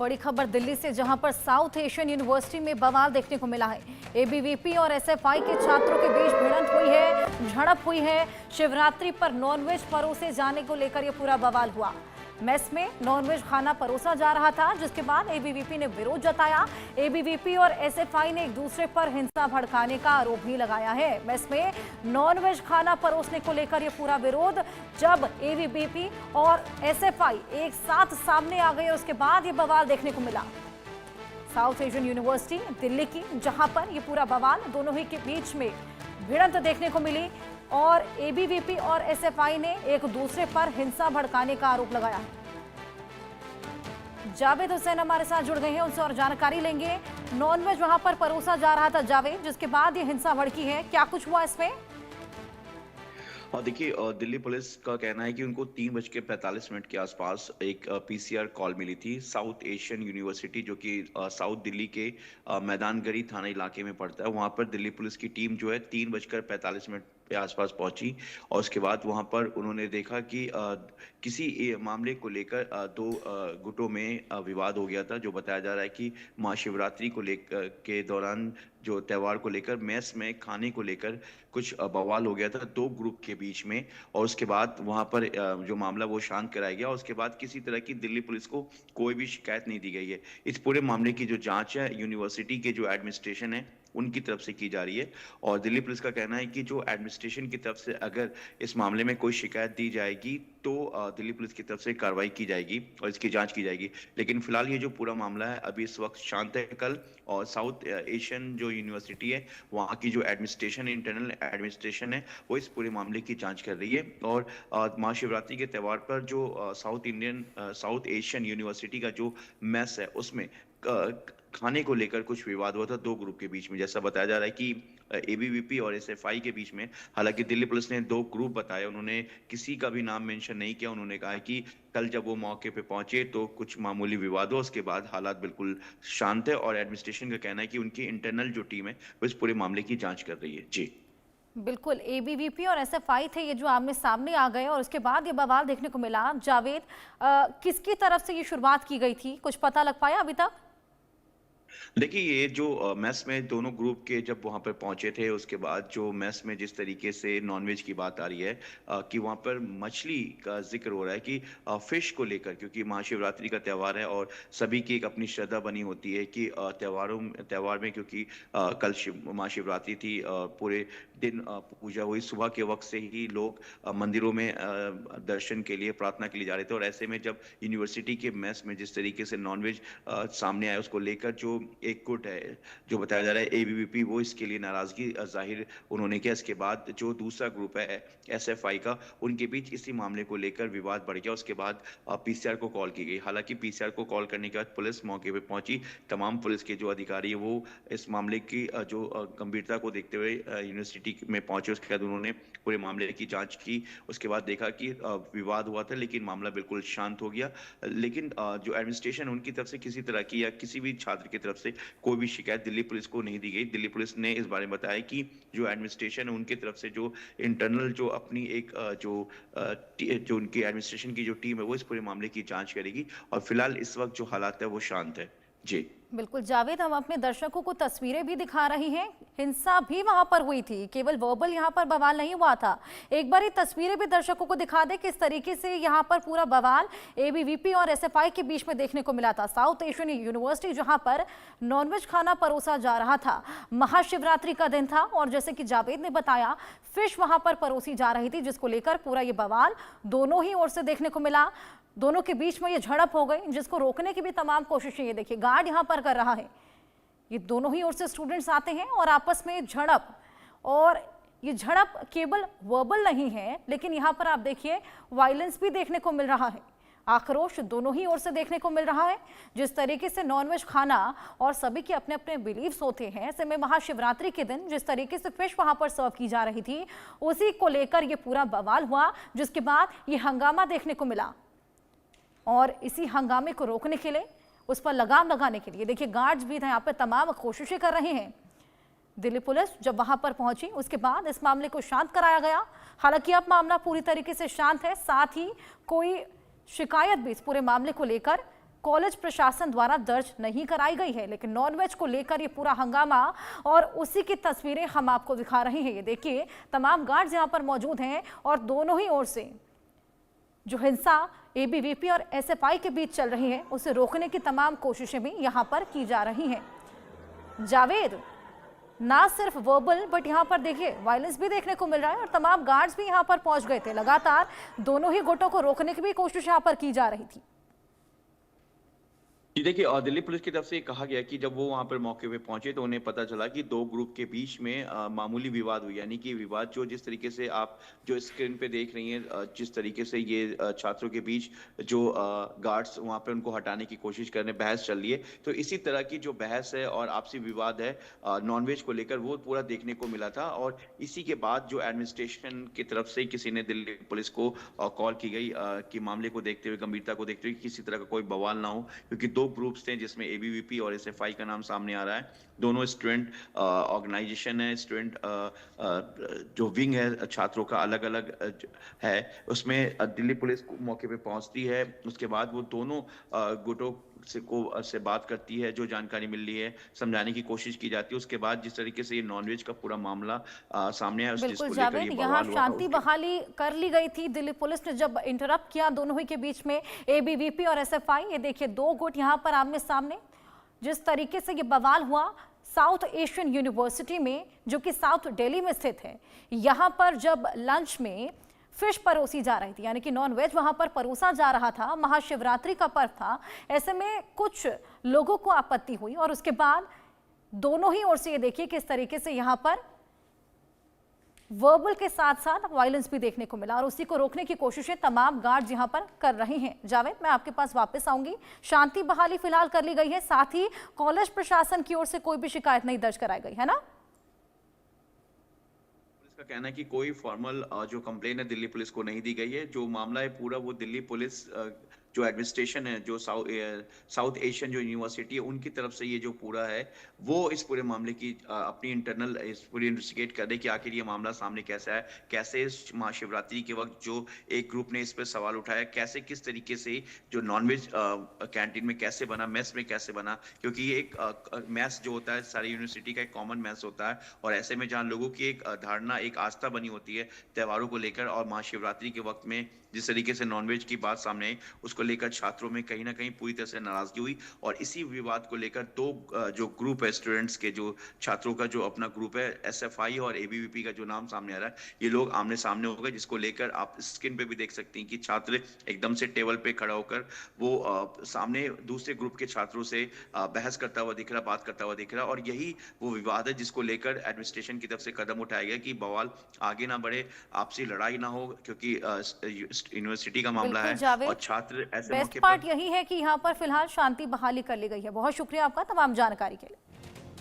बड़ी खबर दिल्ली से, जहां पर साउथ एशियन यूनिवर्सिटी में बवाल देखने को मिला है। एबीवीपी और एसएफआई के छात्रों के बीच भिड़ंत हुई है, झड़प हुई है। शिवरात्रि पर नॉनवेज परोसे जाने को लेकर यह पूरा बवाल हुआ। मेस में नॉनवेज खाना परोसा जा रहा था, जिसके बाद एबीवीपी ने विरोध जताया। एबीवीपी और एसएफआई ने एक दूसरे पर हिंसा भड़काने का आरोप भी लगाया है। मेस में नॉनवेज खाना परोसने को लेकर यह पूरा विरोध जब एबीवीपी और एसएफआई एक साथ सामने आ गए, उसके बाद ये बवाल देखने को मिला। साउथ एशियन यूनिवर्सिटी दिल्ली की, जहां पर यह पूरा बवाल दोनों ही के बीच में भिड़ंत देखने को मिली और एबीवीपी और एसएफआई ने एक दूसरे पर हिंसा भड़काने का आरोप लगाया है। जावेद हुसैन हमारे साथ जुड़ गए हैं, उनसे और जानकारी लेंगे। नॉनवेज वहां पर परोसा जा रहा था जावेद, जिसके बाद ये हिंसा भड़की है, क्या कुछ हुआ इसमें? और देखिए, दिल्ली पुलिस का कहना है कि उनको 3:45 के आसपास एक पीसीआर कॉल मिली थी। साउथ एशियन यूनिवर्सिटी, जो कि साउथ दिल्ली के मैदानगढ़ी थाना इलाके में पड़ता है, वहां पर दिल्ली पुलिस की टीम जो है 3:45 के आसपास पहुंची और उसके बाद वहां पर उन्होंने देखा कि किसी मामले को लेकर दो गुटों में विवाद हो गया था। जो बताया जा रहा है कि महाशिवरात्रि को लेकर के दौरान, जो त्योहार को लेकर मेस में खाने को लेकर कुछ बवाल हो गया था दो ग्रुप के बीच में। और उसके बाद वहां पर जो मामला वो शांत कराया गया। उसके बाद किसी तरह की दिल्ली पुलिस को कोई भी शिकायत नहीं दी गई है। इस पूरे मामले की जो जांच है यूनिवर्सिटी के जो एडमिनिस्ट्रेशन है उनकी तरफ से की जा रही है। और दिल्ली पुलिस का कहना है कि जो एडमिनिस्ट्रेशन की तरफ से अगर इस मामले में कोई शिकायत दी जाएगी तो दिल्ली पुलिस की तरफ से कार्रवाई की जाएगी और इसकी जांच की जाएगी। लेकिन फिलहाल ये जो पूरा मामला है अभी इस वक्त शांत है। कल और साउथ एशियन जो यूनिवर्सिटी है, वहाँ की जो एडमिनिस्ट्रेशन, इंटरनल एडमिनिस्ट्रेशन है, वो इस पूरे मामले की जांच कर रही है। और महाशिवरात्रि के त्यौहार पर जो साउथ एशियन यूनिवर्सिटी का जो मेस है, उसमें खाने को लेकर कुछ विवाद हुआ था दो ग्रुप के बीच में। जैसा बताया जा रहा है कि एबीवीपी और एसएफआई के बीच में, हालांकि दिल्ली पुलिस ने दो ग्रुप बताए, उन्होंने किसी का भी नाम मेंशन नहीं किया। उन्होंने कहा कि कल जब वो मौके पे पहुंचे तो कुछ मामूली विवाद हुआ, उसके बाद हालात बिल्कुल शांत है। और एडमिनिस्ट्रेशन का कहना है कि उनकी इंटरनल जो टीम है वो इस पूरे मामले की जांच कर रही है। जी बिल्कुल, एबीवीपी और एसएफआई थे ये जो आमने सामने आ गए और उसके बाद ये बवाल देखने को मिला। जावेद, किसकी तरफ से ये शुरुआत की गई थी, कुछ पता लग पाया अभी तक? देखिए, ये जो मेस में दोनों ग्रुप के जब वहां पर पहुंचे थे, उसके बाद जो मेस में जिस तरीके से नॉनवेज की बात आ रही है कि वहां पर मछली का जिक्र हो रहा है कि फिश को लेकर, क्योंकि महाशिवरात्रि का त्यौहार है और सभी की एक अपनी श्रद्धा बनी होती है कि त्यौहार में, क्योंकि कल महाशिवरात्रि थी, पूरे दिन पूजा हुई। सुबह के वक्त से ही लोग मंदिरों में दर्शन के लिए, प्रार्थना के लिए जा रहे थे। और ऐसे में जब यूनिवर्सिटी के मेस में जिस तरीके से नॉनवेज सामने आया, उसको लेकर जो एक गुट है, जो बताया जा रहा है एबीवीपी, वो इसके लिए नाराजगी जाहिर उन्होंने किया। इसके बाद जो दूसरा ग्रुप है एसएफआई का, उनके बीच इसी मामले को लेकर विवाद बढ़ गया। उसके बाद पीसीआर को कॉल की गई। हालांकि पीसीआर को कॉल करने के बाद पुलिस मौके पे पहुंची। तमाम पुलिस के जो अधिकारी है वो इस मामले की जो गंभीरता को देखते हुए यूनिवर्सिटी में पहुंचे। उसके बाद उन्होंने पूरे मामले की जांच की। उसके बाद देखा कि विवाद हुआ था, लेकिन मामला बिल्कुल शांत हो गया। लेकिन जो एडमिनिस्ट्रेशन, उनकी तरफ से किसी तरह की या किसी भी छात्र की तरफ से कोई भी शिकायत दिल्ली पुलिस को नहीं दी गई। दिल्ली पुलिस ने इस बारे में बताया कि जो एडमिनिस्ट्रेशन है उनकी तरफ से जो इंटरनल, जो अपनी एक जो उनकी एडमिनिस्ट्रेशन की जो टीम है, वो इस पूरे मामले की जांच करेगी। और फिलहाल इस वक्त जो हालात है वो शांत है। जी बिल्कुल जावेद, हम अपने दर्शकों को तस्वीरें भी दिखा रही हैं। हिंसा भी वहां पर हुई थी, केवल वर्बल यहां पर बवाल नहीं हुआ था। एक बार ये तस्वीरें भी दर्शकों को दिखा दे किस तरीके से यहां पर पूरा बवाल एबीवीपी और एसएफआई के बीच में देखने को मिला था। साउथ एशियन यूनिवर्सिटी, जहां पर नॉनवेज खाना परोसा जा रहा था, महाशिवरात्रि का दिन था और जैसे कि जावेद ने बताया, फिश वहां पर परोसी जा रही थी, जिसको लेकर पूरा ये बवाल दोनों ही ओर से देखने को मिला। दोनों के बीच में ये झड़प हो गई, जिसको रोकने की भी तमाम कोशिशें, ये देखिए गार्ड यहां पर कर रहा है। ये दोनों ही ओर से स्टूडेंट्स आते हैं और आपस में झड़प, और ये झड़प केवल वर्बल नहीं है, लेकिन यहां पर आप देखिए वायलेंस भी देखने को मिल रहा है। आक्रोश दोनों ही ओर से देखने को मिल रहा है। जिस तरीके से नॉनवेज खाना, और सभी के अपने अपने बिलीव्स होते हैं, ऐसे में महाशिवरात्रि के दिन जिस तरीके से फिश वहां पर सर्व की जा रही थी, उसी को लेकर ये पूरा बवाल हुआ, जिसके बाद ये हंगामा देखने को मिला। और इसी हंगामे को रोकने के लिए, उस पर लगाम लगाने के लिए देखिए गार्ड्स भी यहाँ पे तमाम कोशिशें कर रहे हैं। दिल्ली पुलिस जब वहां पर पहुंची, उसके बाद इस मामले को शांत कराया गया। हालांकि अब मामला पूरी तरीके से शांत है, साथ ही कोई शिकायत भी इस पूरे मामले को लेकर कॉलेज प्रशासन द्वारा दर्ज नहीं कराई गई है। लेकिन नॉनवेज को लेकर ये पूरा हंगामा और उसी की तस्वीरें हम आपको दिखा रहे हैं। ये देखिए, तमाम गार्ड्स यहाँ पर मौजूद हैं और दोनों ही ओर से जो हिंसा एबीवीपी और एसएफआई के बीच चल रही है उसे रोकने की तमाम कोशिशें भी यहाँ पर की जा रही हैं। जावेद, ना सिर्फ वर्बल बट यहाँ पर देखिए वायलेंस भी देखने को मिल रहा है और तमाम गार्ड्स भी यहाँ पर पहुंच गए थे। लगातार दोनों ही गुटों को रोकने की भी कोशिश यहाँ पर की जा रही थी। जी देखिए, दिल्ली पुलिस की तरफ से कहा गया कि जब वो वहां पर मौके पे पहुंचे तो उन्हें पता चला कि दो ग्रुप के बीच में मामूली विवाद हुई, यानी कि विवाद जो जिस तरीके से आप जो स्क्रीन पे देख रही हैं, जिस तरीके से ये छात्रों के बीच जो गार्ड्स वहां पे उनको हटाने की कोशिश कर रहे हैं, बहस चल रही है, तो इसी तरह की जो बहस है और आपसी विवाद है नॉनवेज को लेकर वो पूरा देखने को मिला था। और इसी के बाद जो एडमिनिस्ट्रेशन की तरफ से किसी ने दिल्ली पुलिस को कॉल की गई कि मामले को देखते हुए, गंभीरता को देखते हुए किसी तरह का कोई बवाल ना हो, क्योंकि दो ग्रुप्स थे जिसमें एबीवीपी और एसएफआई का नाम सामने आ रहा है। दोनों स्टूडेंट ऑर्गेनाइजेशन है, स्टूडेंट जो विंग है छात्रों का अलग अलग है। उसमें दिल्ली पुलिस मौके पे पहुंचती है, उसके बाद वो दोनों गुटों से बात करती है, जो जानकारी मिल रही है समझाने की कोशिश की जाती है। उसके बाद जिस तरीके से ये नॉनवेज का पूरा मामला सामने आया, बिल्कुल जावेद, यहाँ शांति बहाली कर ली गई थी। दिल्ली पुलिस ने जब इंटरप्ट किया दोनों ही के बीच में एबीवीपी और एसएफआई, ये देखिए दो गुट यहाँ पर आमने सामने। जिस तरीके से ये बवाल हुआ साउथ एशियन यूनिवर्सिटी में, जो कि साउथ दिल्ली में स्थित है, यहाँ पर जब लंच में फिश परोसी जा रही थी, यानी कि नॉन वेज वहां पर परोसा जा रहा था, महाशिवरात्रि का पर्व था, ऐसे में कुछ लोगों को आपत्ति हुई और उसके बाद दोनों ही ओर से ये देखिए किस तरीके से यहां पर वर्बल के साथ साथ वायलेंस भी देखने को मिला और उसी को रोकने की कोशिशें तमाम गार्ड्स यहां पर कर रहे हैं। जावेद, मैं आपके पास वापस आऊंगी। शांति बहाली फिलहाल कर ली गई है, साथ ही कॉलेज प्रशासन की ओर से कोई भी शिकायत नहीं दर्ज कराई गई है ना? का कहना है कि कोई फॉर्मल जो कंप्लेन है दिल्ली पुलिस को नहीं दी गई है। जो मामला है पूरा वो दिल्ली पुलिस जो एडमिनिस्ट्रेशन है, जो साउथ एशियन जो यूनिवर्सिटी है उनकी तरफ से ये जो पूरा है वो इस पूरे मामले की अपनी इंटरनल इस पूरी इन्वेस्टिगेट कर रहे कि आखिर ये मामला सामने कैसा है, कैसे इस महाशिवरात्रि के वक्त जो एक ग्रुप ने इस पर सवाल उठाया, कैसे किस तरीके से जो नॉनवेज कैंटीन में कैसे बना, मेस में कैसे बना, क्योंकि ये एक मेस जो होता है सारी यूनिवर्सिटी का एक कॉमन मेस होता है। और ऐसे में जहाँ लोगों की एक धारणा, एक आस्था बनी होती है त्योहारों को लेकर, और महाशिवरात्रि के वक्त में जिस तरीके से नॉनवेज की बात सामने आई उसको लेकर छात्रों में कहीं ना कहीं पूरी तरह से नाराजगी हुई। और इसी विवाद को लेकर दो जो ग्रुप है स्टूडेंट्स के, जो छात्रों का जो अपना ग्रुप है एसएफआई और एबीवीपी का जो नाम सामने आ रहा है, ये लोग आमने सामने हो गए, जिसको लेकर आप स्क्रीन पे भी देख सकते हैं कि छात्र एकदम से टेबल पे खड़ा होकर वो सामने दूसरे ग्रुप के छात्रों से बहस करता हुआ दिख रहा, बात करता हुआ दिख रहा। और यही वो विवाद है जिसको लेकर एडमिनिस्ट्रेशन की तरफ से कदम उठाया गया कि बवाल आगे ना बढ़े, आपसी लड़ाई ना हो, क्योंकि यूनिवर्सिटी का मामला है और छात्र ऐसे बेस्ट पार्ट यही है कि यहाँ पर फिलहाल शांति बहाली कर ली गई है। बहुत शुक्रिया आपका तमाम जानकारी के लिए।